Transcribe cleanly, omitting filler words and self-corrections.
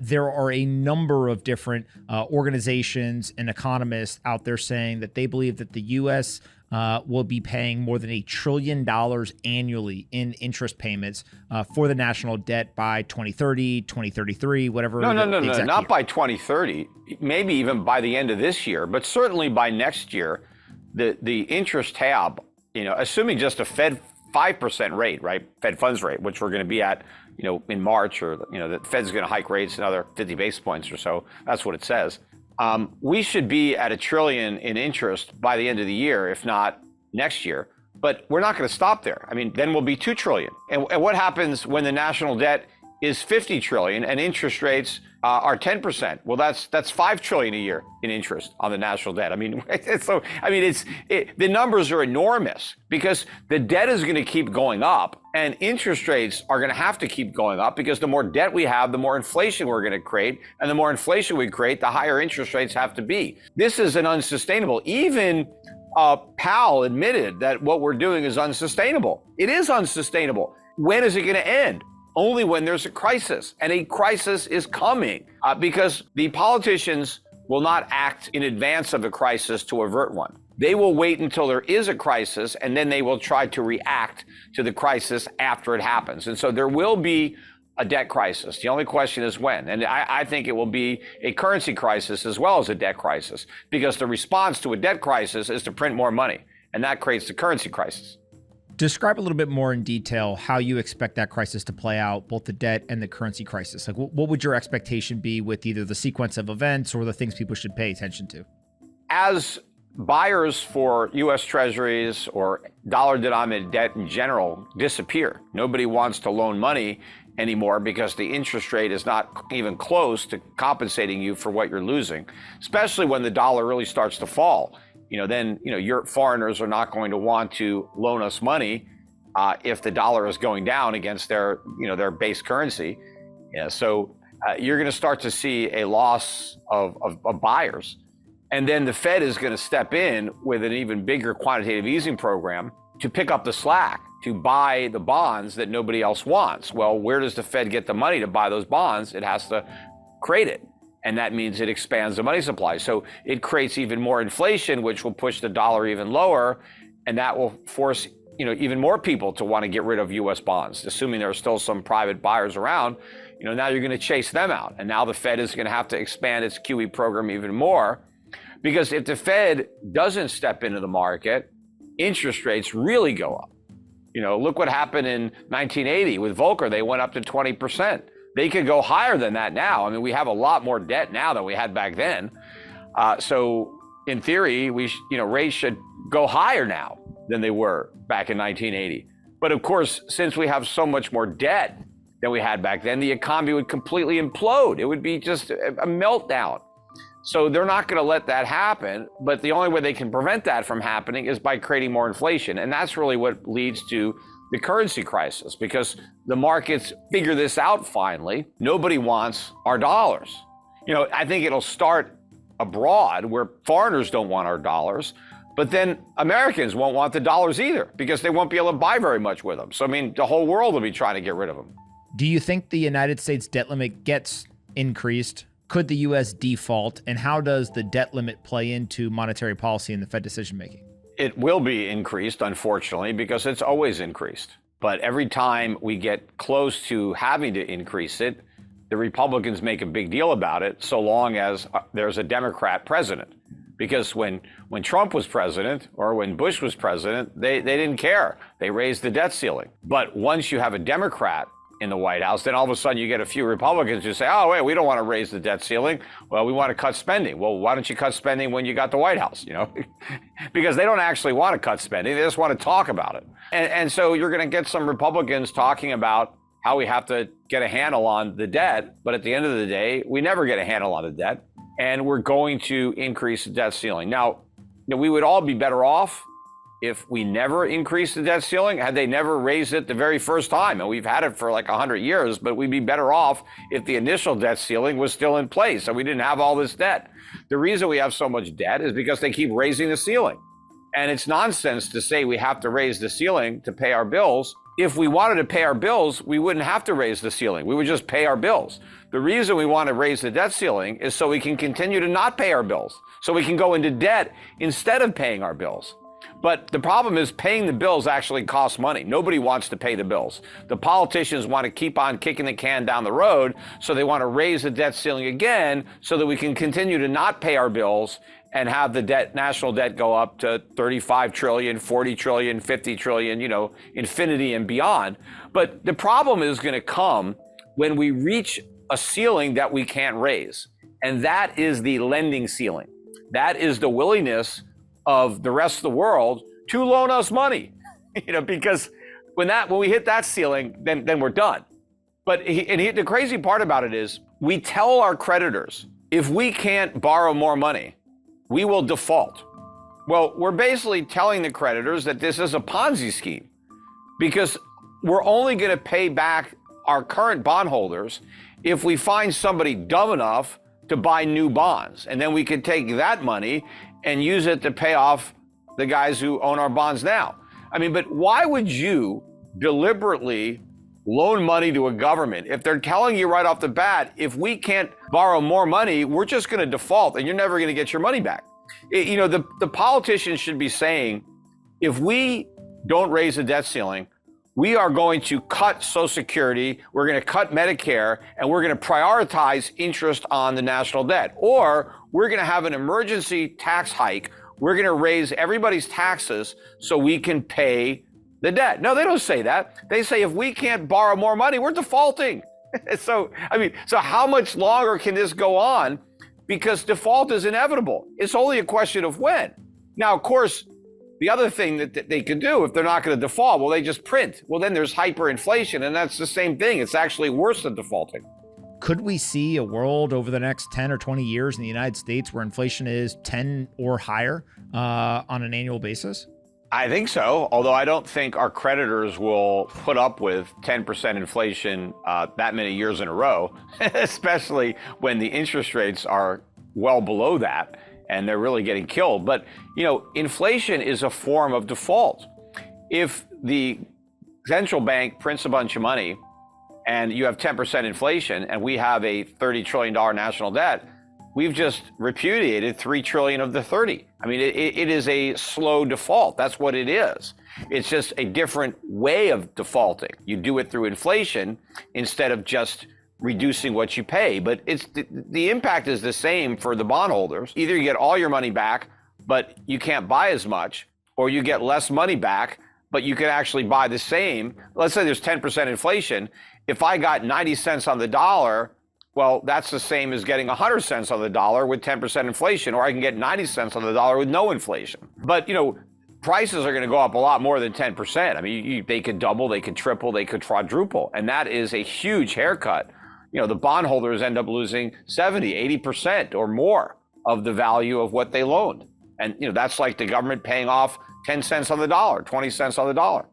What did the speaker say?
There are a number of different organizations and economists out there saying that they believe that the U.S. Will be paying more than $1 trillion annually in interest payments for the national debt by 2030, 2033, whatever. No, not by 2030, maybe even by the end of this year, but certainly by next year, the interest tab, assuming just a Fed 5% rate, right? Fed funds rate, which we're going to be at, in March, or, the Fed's going to hike rates another 50 basis points or so. That's what it says. We should be at $1 trillion in interest by the end of the year, if not next year. But we're not going to stop there. I mean, then we'll be $2 trillion. And what happens when the national debt is $50 trillion and interest rates are 10%? Well, that's $5 trillion a year in interest on the national debt. I mean, the numbers are enormous because the debt is going to keep going up and interest rates are going to have to keep going up because the more debt we have, the more inflation we're going to create. And the more inflation we create, the higher interest rates have to be. This is an unsustainable. Even Powell admitted that what we're doing is unsustainable. It is unsustainable. When is it going to end? Only when there's a crisis, and a crisis is coming because the politicians will not act in advance of a crisis to avert one. They will wait until there is a crisis, and then they will try to react to the crisis after it happens. And so there will be a debt crisis. The only question is when. And I think it will be a currency crisis as well as a debt crisis, because the response to a debt crisis is to print more money, and that creates the currency crisis. Describe a little bit more in detail how you expect that crisis to play out, both the debt and the currency crisis. Like, what would your expectation be with either the sequence of events or the things people should pay attention to? As buyers for U.S. Treasuries or dollar-denominated debt in general disappear, nobody wants to loan money anymore because the interest rate is not even close to compensating you for what you're losing, especially when the dollar really starts to fall. Then your foreigners are not going to want to loan us money if the dollar is going down against their base currency. So you're going to start to see a loss of buyers. And then the Fed is going to step in with an even bigger quantitative easing program to pick up the slack, to buy the bonds that nobody else wants. Well, where does the Fed get the money to buy those bonds? It has to create it. And that means it expands the money supply. So it creates even more inflation, which will push the dollar even lower. And that will force, even more people to want to get rid of U.S. bonds, assuming there are still some private buyers around. Now you're going to chase them out. And now the Fed is going to have to expand its QE program even more. Because if the Fed doesn't step into the market, interest rates really go up. Look what happened in 1980 with Volcker. They went up to 20%. They could go higher than that now. I mean, we have a lot more debt now than we had back then. So in theory, rates should go higher now than they were back in 1980. But of course, since we have so much more debt than we had back then, the economy would completely implode. It would be just a meltdown. So they're not going to let that happen. But the only way they can prevent that from happening is by creating more inflation. And that's really what leads to the currency crisis, because the markets figure this out finally. Nobody wants our dollars. I think it'll start abroad where foreigners don't want our dollars, but then Americans won't want the dollars either because they won't be able to buy very much with them. So, the whole world will be trying to get rid of them. Do you think the United States debt limit gets increased? Could the U.S. default? And how does the debt limit play into monetary policy and the Fed decision-making? It will be increased, unfortunately, because it's always increased. But every time we get close to having to increase it, the Republicans make a big deal about it, so long as there's a Democrat president. Because when Trump was president or when Bush was president, they didn't care. They raised the debt ceiling. But once you have a Democrat in the White House, then all of a sudden you get a few Republicans who say, oh, wait, we don't want to raise the debt ceiling. Well, we want to cut spending. Well, why don't you cut spending when you got the White House, Because they don't actually want to cut spending. They just want to talk about it. And so you're going to get some Republicans talking about how we have to get a handle on the debt. But at the end of the day, we never get a handle on the debt. And we're going to increase the debt ceiling. Now, we would all be better off if we never increased the debt ceiling, had they never raised it the very first time. And we've had it for like 100 years, but we'd be better off if the initial debt ceiling was still in place and we didn't have all this debt. The reason we have so much debt is because they keep raising the ceiling. And it's nonsense to say we have to raise the ceiling to pay our bills. If we wanted to pay our bills, we wouldn't have to raise the ceiling. We would just pay our bills. The reason we want to raise the debt ceiling is so we can continue to not pay our bills, so we can go into debt instead of paying our bills. But the problem is paying the bills actually costs money. Nobody wants to pay the bills. The politicians want to keep on kicking the can down the road, so they want to raise the debt ceiling again so that we can continue to not pay our bills and have the debt, national debt, go up to 35 trillion, 40 trillion, 50 trillion, infinity and beyond. But the problem is going to come when we reach a ceiling that we can't raise. And that is the lending ceiling. That is the willingness of the rest of the world to loan us money, because when we hit that ceiling, then we're done. But the crazy part about it is we tell our creditors, if we can't borrow more money, we will default. Well, we're basically telling the creditors that this is a Ponzi scheme, because we're only going to pay back our current bondholders if we find somebody dumb enough to buy new bonds. And then we can take that money and use it to pay off the guys who own our bonds now. But why would you deliberately loan money to a government if they're telling you right off the bat, if we can't borrow more money, we're just going to default and you're never going to get your money back? The politicians should be saying, if we don't raise the debt ceiling, we are going to cut Social Security, we're going to cut Medicare, and we're going to prioritize interest on the national debt. Or we're going to have an emergency tax hike. We're going to raise everybody's taxes so we can pay the debt. No, they don't say that. They say if we can't borrow more money, we're defaulting. So how much longer can this go on? Because default is inevitable. It's only a question of when. Now, of course, the other thing that they can do if they're not going to default, well, they just print. Well, then there's hyperinflation, and that's the same thing. It's actually worse than defaulting. Could we see a world over the next 10 or 20 years in the United States where inflation is 10 or higher on an annual basis? I think so, although I don't think our creditors will put up with 10% inflation that many years in a row, especially when the interest rates are well below that and they're really getting killed. But, inflation is a form of default. If the central bank prints a bunch of money and you have 10% inflation and we have a $30 trillion national debt, we've just repudiated 3 trillion of the 30. It is a slow default. That's what it is. It's just a different way of defaulting. You do it through inflation instead of just reducing what you pay. But the impact is the same for the bondholders. Either you get all your money back, but you can't buy as much, or you get less money back, but you can actually buy the same. Let's say there's 10% inflation. If I got 90 cents on the dollar, well, that's the same as getting 100 cents on the dollar with 10% inflation, or I can get 90 cents on the dollar with no inflation. But, prices are going to go up a lot more than 10%. They could double, they could triple, they could quadruple. And that is a huge haircut. The bondholders end up losing 70, 80% or more of the value of what they loaned. And, that's like the government paying off 10 cents on the dollar, 20 cents on the dollar.